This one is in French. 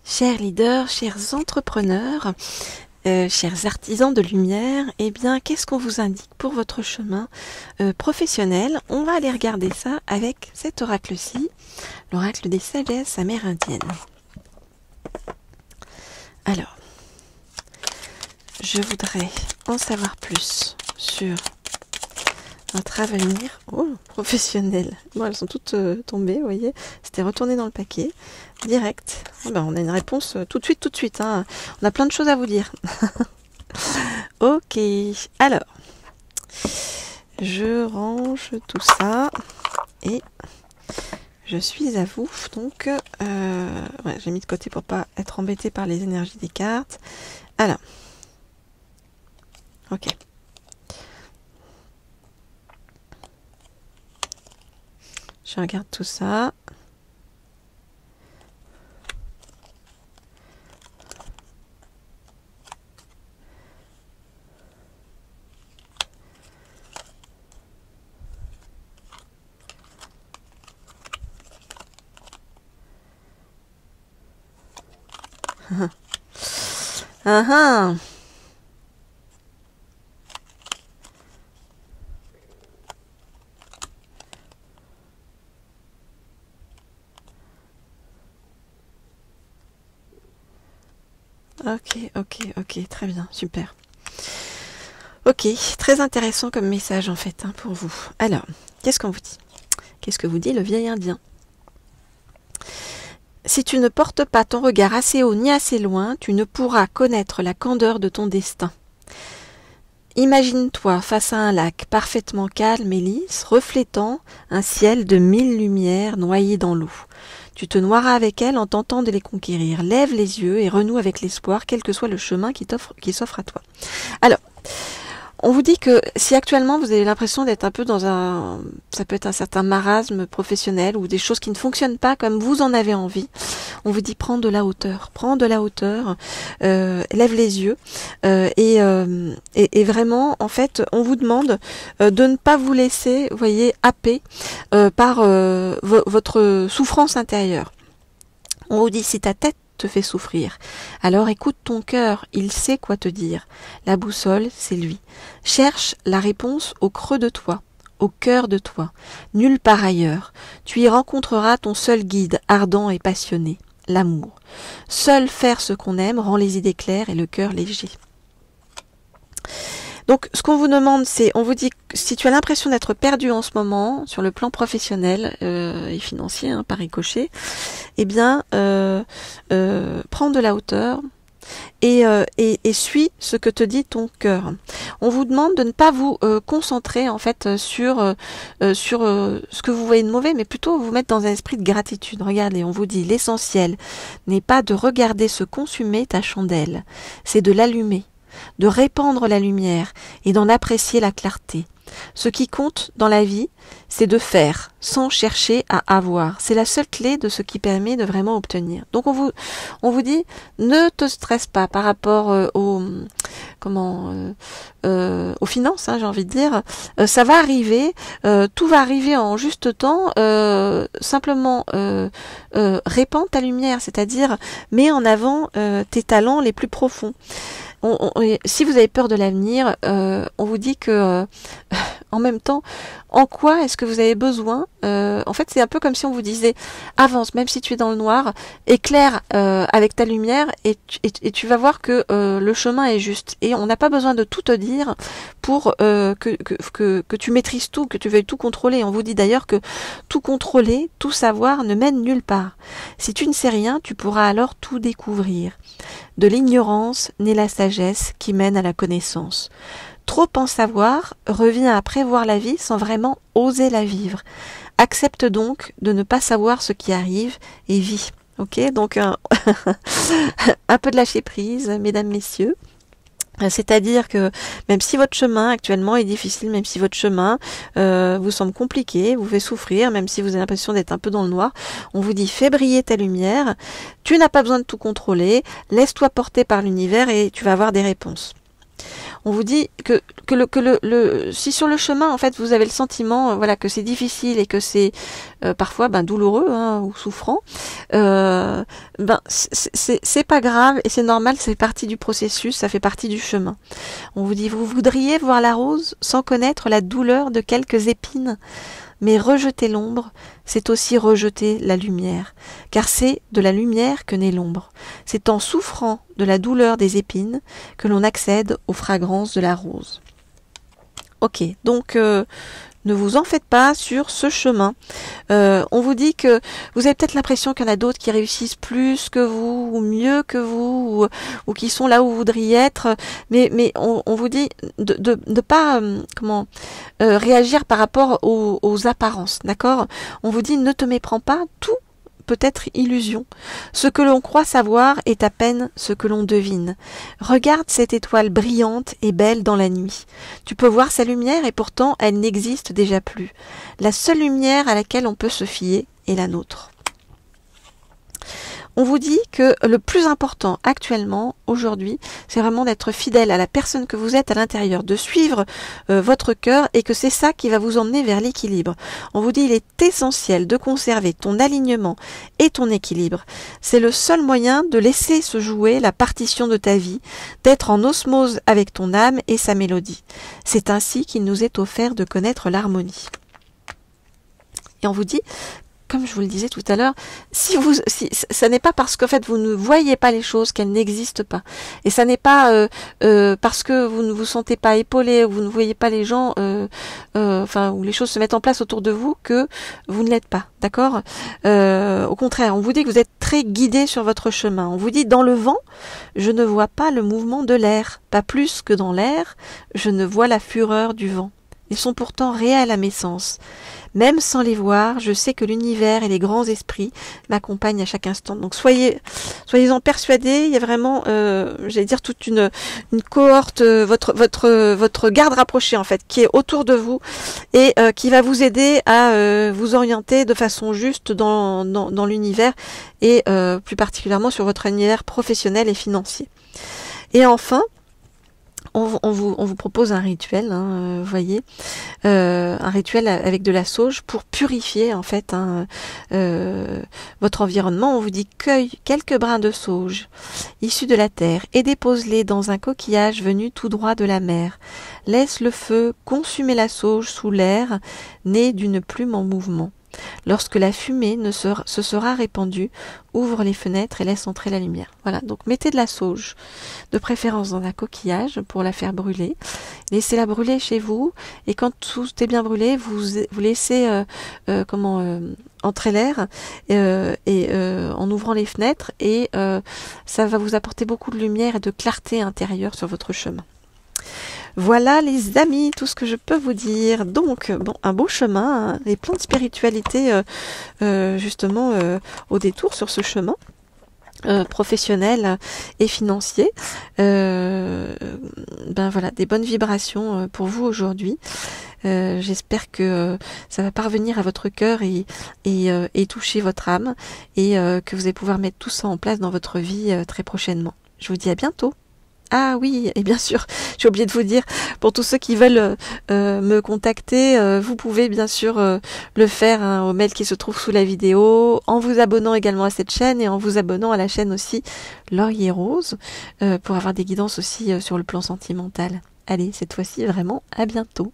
Chers leaders, chers entrepreneurs, chers artisans de lumière, eh bien, qu'est-ce qu'on vous indique pour votre chemin professionnel? On va aller regarder ça avec cet oracle-ci, l'oracle des sagesses amérindiennes. Alors, je voudrais en savoir plus sur votre avenir professionnel. Bon, elles sont toutes tombées, vous voyez. C'était retourné dans le paquet. Direct. On a une réponse tout de suite. Hein. On a plein de choses à vous dire. Ok. Alors, je range tout ça et je suis à vous. Donc, j'ai mis de côté pour pas être embêté par les énergies des cartes. Alors, ok. Je regarde tout ça. Ok, très bien, super. Ok, très intéressant comme message en fait pour vous. Alors, qu'est-ce qu'on vous dit? Qu'est-ce que vous dit le vieil indien? Si tu ne portes pas ton regard assez haut ni assez loin, tu ne pourras connaître la candeur de ton destin. Imagine-toi face à un lac parfaitement calme et lisse, reflétant un ciel de 1000 lumières noyées dans l'eau. Tu te noieras avec elles en tentant de les conquérir. Lève les yeux et renoue avec l'espoir, quel que soit le chemin qui s'offre à toi. Alors, on vous dit que si actuellement vous avez l'impression d'être un peu dans ça peut être un certain marasme professionnel ou des choses qui ne fonctionnent pas comme vous en avez envie, on vous dit prends de la hauteur, lève les yeux et vraiment en fait on vous demande de ne pas vous laisser, vous voyez, happer par votre souffrance intérieure. On vous dit si ta tête te fait souffrir. Alors écoute ton cœur, il sait quoi te dire. La boussole, c'est lui. Cherche la réponse au creux de toi, au cœur de toi, nulle part ailleurs. Tu y rencontreras ton seul guide, ardent et passionné, l'amour. Seul faire ce qu'on aime rend les idées claires et le cœur léger. Donc, ce qu'on vous demande, c'est, on vous dit, si tu as l'impression d'être perdu en ce moment, sur le plan professionnel et financier, par ricochet, eh bien, prends de la hauteur et suis ce que te dit ton cœur. On vous demande de ne pas vous concentrer, en fait, sur ce que vous voyez de mauvais, mais plutôt vous mettre dans un esprit de gratitude. Regardez, on vous dit, l'essentiel n'est pas de regarder se consumer ta chandelle, c'est de l'allumer, de répandre la lumière et d'en apprécier la clarté. Ce qui compte dans la vie, c'est de faire sans chercher à avoir. C'est la seule clé de ce qui permet de vraiment obtenir. Donc on vous dit, ne te stresse pas par rapport aux finances, j'ai envie de dire. Ça va arriver, tout va arriver en juste temps. Simplement répands ta lumière, c'est-à-dire mets en avant tes talents les plus profonds. Si vous avez peur de l'avenir, on vous dit que en même temps, en quoi est-ce que vous avez besoin en fait, c'est un peu comme si on vous disait avance, même si tu es dans le noir, éclaire avec ta lumière et tu vas voir que le chemin est juste. Et on n'a pas besoin de tout te dire pour que tu maîtrises tout, que tu veuilles tout contrôler. On vous dit d'ailleurs que tout contrôler, tout savoir ne mène nulle part. Si tu ne sais rien, tu pourras alors tout découvrir. De l'ignorance naît la sagesse qui mène à la connaissance. Trop en savoir revient à prévoir la vie sans vraiment oser la vivre. Accepte donc de ne pas savoir ce qui arrive et vis. Ok, donc un peu de lâcher prise, mesdames, messieurs. C'est-à-dire que même si votre chemin actuellement est difficile, même si votre chemin vous semble compliqué, vous fait souffrir, même si vous avez l'impression d'être un peu dans le noir, on vous dit fais briller ta lumière, tu n'as pas besoin de tout contrôler, laisse-toi porter par l'univers et tu vas avoir des réponses. On vous dit que si sur le chemin, en fait, vous avez le sentiment, voilà, que c'est difficile et que c'est parfois douloureux, hein, ou souffrant, c'est pas grave et c'est normal, c'est partie du processus, ça fait partie du chemin. On vous dit, vous voudriez voir la rose sans connaître la douleur de quelques épines, mais rejeter l'ombre, c'est aussi rejeter la lumière, car c'est de la lumière que naît l'ombre. C'est en souffrant de la douleur des épines que l'on accède aux fragrances de la rose. Ok, donc ne vous en faites pas sur ce chemin. On vous dit que vous avez peut-être l'impression qu'il y en a d'autres qui réussissent plus que vous, ou mieux que vous, ou qui sont là où vous voudriez être, mais on vous dit de pas réagir par rapport aux apparences, d'accord? On vous dit ne te méprends pas, tout peut être illusion. Ce que l'on croit savoir est à peine ce que l'on devine. Regarde cette étoile brillante et belle dans la nuit. Tu peux voir sa lumière et pourtant elle n'existe déjà plus. La seule lumière à laquelle on peut se fier est la nôtre. On vous dit que le plus important actuellement, aujourd'hui, c'est vraiment d'être fidèle à la personne que vous êtes à l'intérieur, de suivre votre cœur et que c'est ça qui va vous emmener vers l'équilibre. On vous dit il est essentiel de conserver ton alignement et ton équilibre. C'est le seul moyen de laisser se jouer la partition de ta vie, d'être en osmose avec ton âme et sa mélodie. C'est ainsi qu'il nous est offert de connaître l'harmonie. Et on vous dit, comme je vous le disais tout à l'heure, si ça n'est pas parce qu'en fait vous ne voyez pas les choses qu'elles n'existent pas, et ça n'est pas parce que vous ne vous sentez pas épaulé, ou vous ne voyez pas les gens, où les choses se mettent en place autour de vous, que vous ne l'êtes pas, d'accord? Au contraire, on vous dit que vous êtes très guidé sur votre chemin. On vous dit dans le vent, je ne vois pas le mouvement de l'air, pas plus que dans l'air, je ne vois la fureur du vent. Ils sont pourtant réels à mes sens. Même sans les voir, je sais que l'univers et les grands esprits m'accompagnent à chaque instant. Donc soyez-en persuadés, il y a vraiment, j'allais dire, toute une cohorte, votre garde rapprochée en fait, qui est autour de vous et qui va vous aider à vous orienter de façon juste dans l'univers et plus particulièrement sur votre univers professionnel et financier. Et enfin, on vous propose un rituel, hein, vous voyez, un rituel avec de la sauge pour purifier en fait votre environnement. On vous dit cueille quelques brins de sauge issus de la terre et dépose-les dans un coquillage venu tout droit de la mer. Laisse le feu consumer la sauge sous l'air né d'une plume en mouvement. Lorsque la fumée se sera répandue, ouvre les fenêtres et laisse entrer la lumière. Voilà, donc mettez de la sauge, de préférence dans un coquillage pour la faire brûler. Laissez-la brûler chez vous et quand tout est bien brûlé, vous laissez entrer l'air en ouvrant les fenêtres et ça va vous apporter beaucoup de lumière et de clarté intérieure sur votre chemin. Voilà les amis, tout ce que je peux vous dire. Donc, bon, un beau chemin, hein, et plein de spiritualité justement au détour sur ce chemin professionnel et financier. Voilà, des bonnes vibrations pour vous aujourd'hui. J'espère que ça va parvenir à votre cœur et toucher votre âme et que vous allez pouvoir mettre tout ça en place dans votre vie très prochainement. Je vous dis à bientôt. Ah oui, et bien sûr, j'ai oublié de vous dire, pour tous ceux qui veulent me contacter, vous pouvez bien sûr le faire au mail qui se trouve sous la vidéo, en vous abonnant également à cette chaîne et en vous abonnant à la chaîne aussi Laurier Rose, pour avoir des guidances aussi sur le plan sentimental. Allez, cette fois-ci vraiment, à bientôt.